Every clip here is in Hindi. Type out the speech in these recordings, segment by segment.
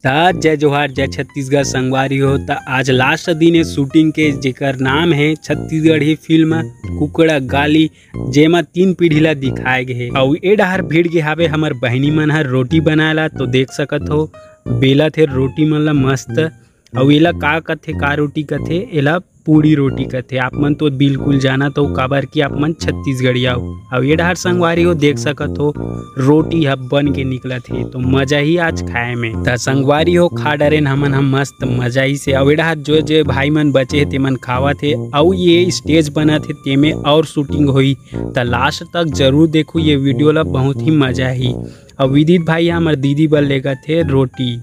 जय जोहार जय छत्तीसगढ़ संगवारी हो। आज लास्ट दिन है शूटिंग के, जेकर नाम है छत्तीसगढ़ी फिल्म कुकड़ा गाली, जेमा 3 पीढ़ी ला दिखाए गए और ए डहर भीड़ के हावे हमर बहनी मन हर रोटी बनाला। तो देख सकत हो बेला थे रोटी मन ला मस्त, और एला का कथे का रोटी कथे, एला पूड़ी रोटी कथे। आप मन तो बिल्कुल जाना तो काबर कि आप मन छत्तीसगढ़िया हो। और ये डहर संगवारी हो देख सकत हो रोटी ह बन के निकलत है, तो मजा ही आज खाए में। त संगवारी हो खा डरेन हमन हम मस्त मजा ही से। और ये डहर जो भाई मन बचे है तेमन खावत है, और ये स्टेज बनत है तेमे और शूटिंग हुई। त लास्ट तक जरूर देखो ये वीडियो ला, बहुत ही मजा ही। और विदित भाई हमार दीदी बल लेगा थे रोटी।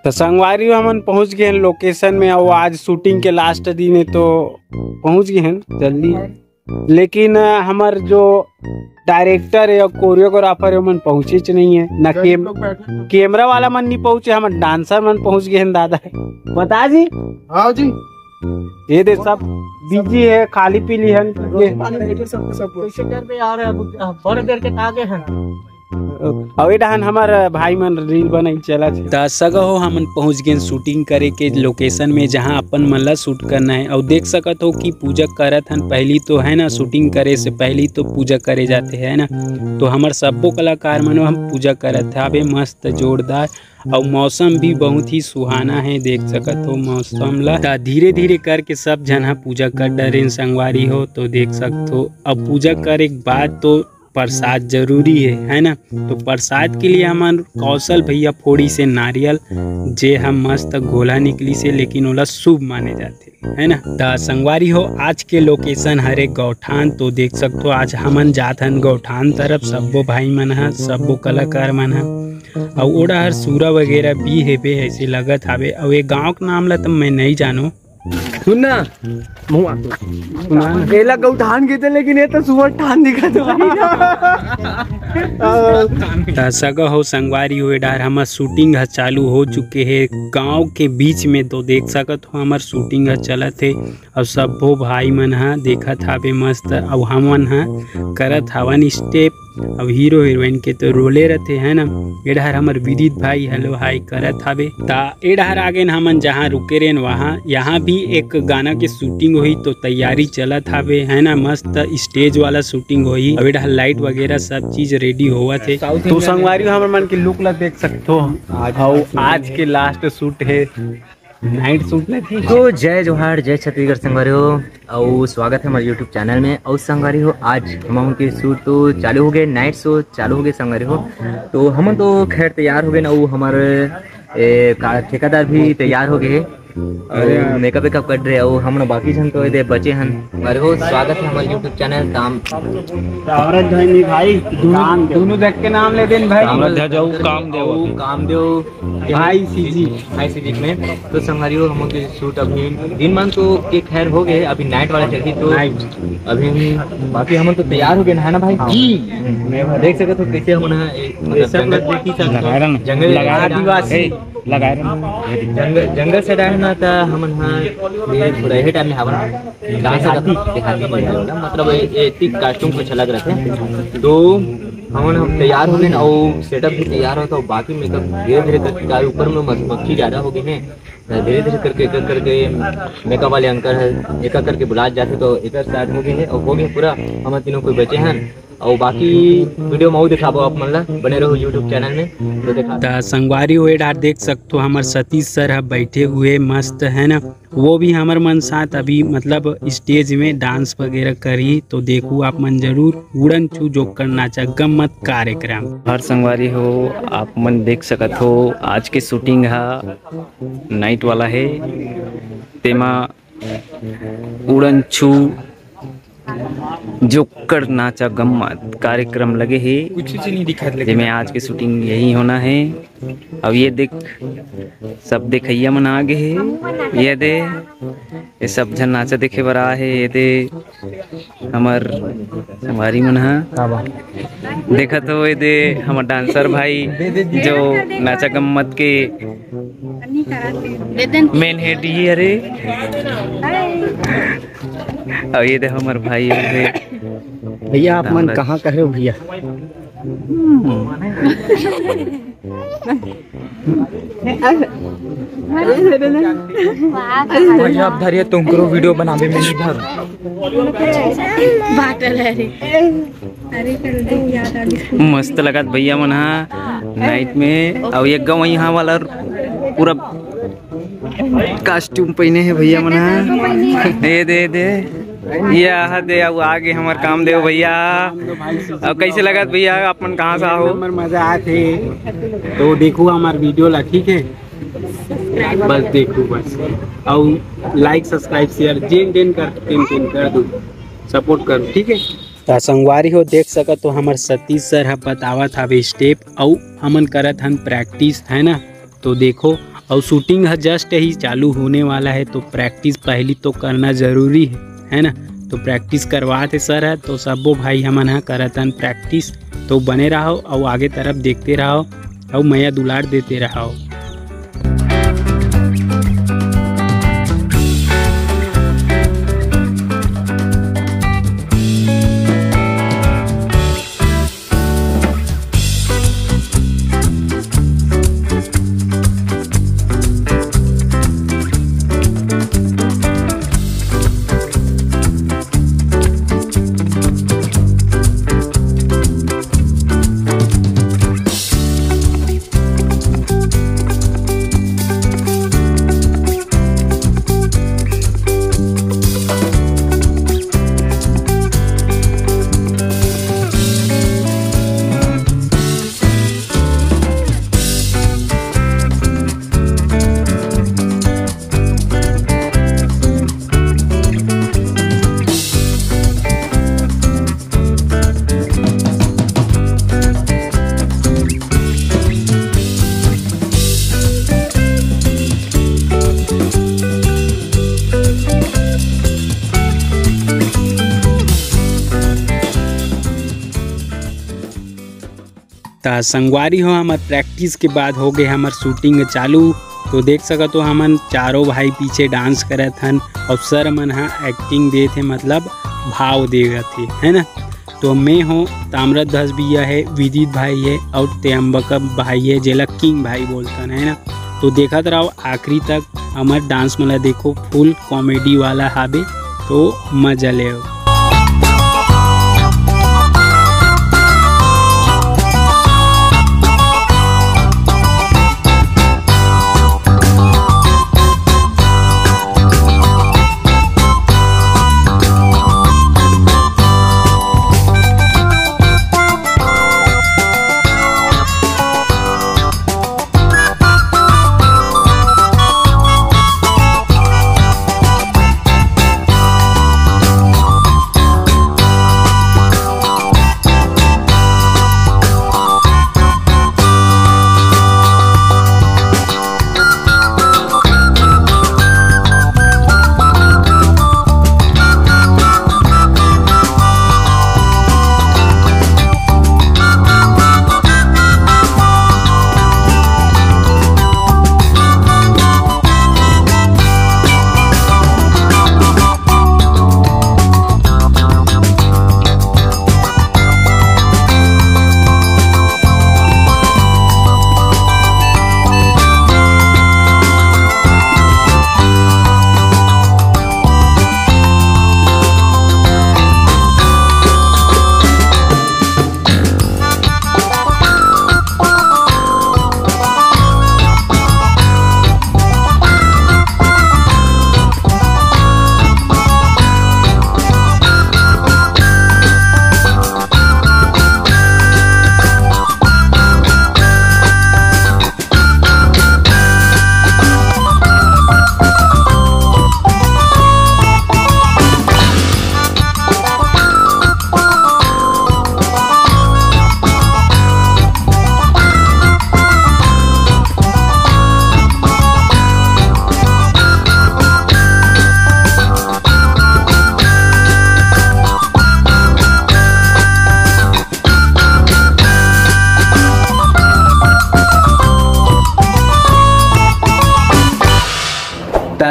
तो संगवारी हमन पहुंच गए हैं लोकेशन में, और आज शूटिंग के लास्ट दिन है तो पहुंच गए हैं जल्दी। लेकिन हमार जो डायरेक्टर है और कोरियोग्राफर है मन पहुंचे नहीं है, न कैमरा वाला मन नहीं पहुंचे, हमार डांसर मन पहुंच गए हैं। दादा बता जी। हाँ जी, ये दे सब बिजी है, खाली पीली है। और डहन हमार भाई मन रील बनाई चला सगा हो। हमन पहुंच गए शूटिंग करे के लोकेशन में, जहां अपन मन ला शूट करना है। और देख सकत हो कि पूजा करत हन पहली तो है ना, शूटिंग करे से पहली तो पूजा करे जाते है ना। तो हमार सबो कलाकार मन हम पूजा करत है मस्त जोरदार। और मौसम भी बहुत ही सुहाना है, देख सकत हो मौसम ला। धीरे धीरे करके सब जन पूजा कर डरे संगवारी हो, तो देख सकते हो। अब पूजा करे के बाद तो प्रसाद जरूरी है ना। तो प्रसाद के लिए हमार कौशल भैया फोड़ी से नारियल जे हम मस्त गोला निकली से, लेकिन ओला शुभ माने जाते है ना। तो संगवारी हो आज के लोकेशन हरे गौठान, तो देख सकते हो आज हमन जात हन गौठान तरफ। सबो भाई मन है, सबो कलाकार मन है, और ओड़ा हर सूरा वगैरह भी है बे, ऐसे लगत हावे। और ये गाँव का नाम ला तो मैं नहीं जानो। सुनना एला गौठान के थे, लेकिन ये तो सुअर ठान दिखा तो सगा हो संगवारी हुए डार हमार शूटिंग चालू हो चुके है गांव के बीच में। तो देख सकत हो हमार शूटिंग चलत है, और सबो भाई मन हा देखत हावे मस्त। और हमन हा करत हवन स्टेप, अब हीरो हीरोइन के तो रोले रहते है ना। एडहर हमार विदित भाई हेलो हाई करत हावे। ता एडहर आगे हमन जहाँ रुके रेन वहाँ यहाँ भी एक गाना के शूटिंग हुई, तो तैयारी चलत हावे है ना। मस्त स्टेज वाला शूटिंग हुई, अब एडहर लाइट वगैरह सब चीज रेडी हुआ थे। तो संगवारी हमर मन के लुक ला देख सकते हो। और आज के लास्ट शूट है नाइट शूट में थी। तो जय जोहार जय छत्तीसगढ़ संगवारी हो, और स्वागत है हमारे यूट्यूब चैनल में। और संगवारी हो आज हम उनके शूट तो चालू हो गए, नाइट शो चालू हो गए संगवारी हो। तो हम तो खैर तैयार हो गए ना, वो हमारे ठेकेदार भी तैयार हो गए और मेकअप वेकअप कर रहे। और हम बाकी जन तो इधर बचे हन। अरे हो स्वागत है हमारे यूट्यूब चैनल काम भाई दोनों देख के नाम ले देन भाई। कामदेव भाई सीजी में। तो संगवारी हो हम के शूट अभी दिन मान तो के खैर हो गए, अभी नाइट वाला चलती। तो अभी बाकी हम तो तैयार हो गए है ना भाई जी। देख सकते हो कैसे हम जंगल से डालना था हमन थोड़ा ही टाइम में हवन मतलब एक कास्ट्यूम कुछ अलग रहते। तो हम तैयार हो गए और सेटअप भी तैयार होता। बाकी मेकअप धीरे धीरे करके ऊपर में मक्खी ज़्यादा हो गई है, धीरे धीरे करके एक करके मेकअप वाले अंकल है एक करके बुला जाते। तो एक स्टार्ट हो गई है और हो गया पूरा। हम तीनों कोई बचे हैं, और बाकी वीडियो में दिखाबो आप मन ला, बने रहो यूट्यूब चैनल में। तो देखा संगवारी हुए डार देख सकते हो हमार सतीश सर है बैठे हुए मस्त है ना। वो भी हमार मन साथ अभी मतलब स्टेज में डांस वगैरह करी। तो देखो आप मन जरूर उड़न छू जोकर नाचा गम्मत कार्यक्रम। हर संगवारी हो आप मन देख सकत हो आज के शूटिंग है नाइट वाला है, तेमा उड़न छू जोकर नाचा गम्मत कार्यक्रम लगे है। कुछ नहीं दिखा जिसमें आज की शूटिंग यही होना है। अब ये देख सब देखैया मन आगे है, ये दे ये सब जन नाचा देखे बर आ है। ये दे हमार हमारी मन है देखा तो ये दे हमार डांसर भाई जो नाचा गम्मत के मेन हेड ही अरे। और ये दे हमार भाई भैया आप मन कहाँ कर रहे हो भैया? भैया अब धरिए तुमको वीडियो बनावे में इधर मस्त लगत भैया मन नाइट में और एक गाँव यहाँ वाला पूरा कॉस्ट्यूम पहने है भैया मन दे ये दे अब आगे हमार काम दे भैया। अब कैसे लगत भैया अपन कहाँ से आओ? मजा आते तो देखो हमार वीडियो ला, ठीक है? बस देखो बस, और लाइक सब्सक्राइब शेयर जेन कर दो, सपोर्ट करो, ठीक है? तो संगवारी हो देख सकत तो हमार सतीश सर हा बतावत हवे स्टेप और हमन करत हन प्रैक्टिस, है ना? तो देखो, और शूटिंग है जस्ट ही चालू होने वाला है, तो प्रैक्टिस पहली तो करना जरूरी है ना? तो प्रैक्टिस करवाते सर है, तो सबो भाई हमन हा करत हन प्रैक्टिस। तो बने रहो और आगे तरफ देखते रहो और मैया दुलार देते रहो। संगवारी हो हमार प्रैक्टिस के बाद हो गए हमार शूटिंग चालू। तो देख सकत हो हमन चारों भाई पीछे डांस करत हन और सर मन हा एक्टिंग दे थे, मतलब भाव दे थे, है ना? तो मैं हूँ ताम्रध्वज भैया है, विदित भाई है और त्र्यंबक भाई है, जेला किंग भाई बोलतन, है ना? तो देखत रहो आखिरी तक हमार डांस मला देखो, फुल कॉमेडी वाला हाबे, तो मजा ले।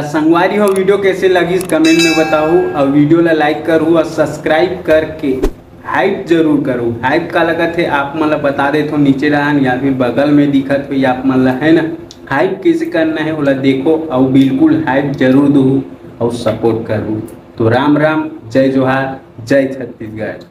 संगवारी हो वीडियो कैसे लगी कमेंट में बताओ और वीडियो ला लाइक करूँ और सब्सक्राइब करके हाइप जरूर करो। हाइप का लगत है आप मतलब बता देते हो नीचे रहन या फिर बगल में दिखत हो आप मतलब है ना। हाइप कैसे करना है बोला देखो और बिल्कुल हाइप जरूर दो और सपोर्ट करो। तो राम राम, जय जोहार, जय छत्तीसगढ़।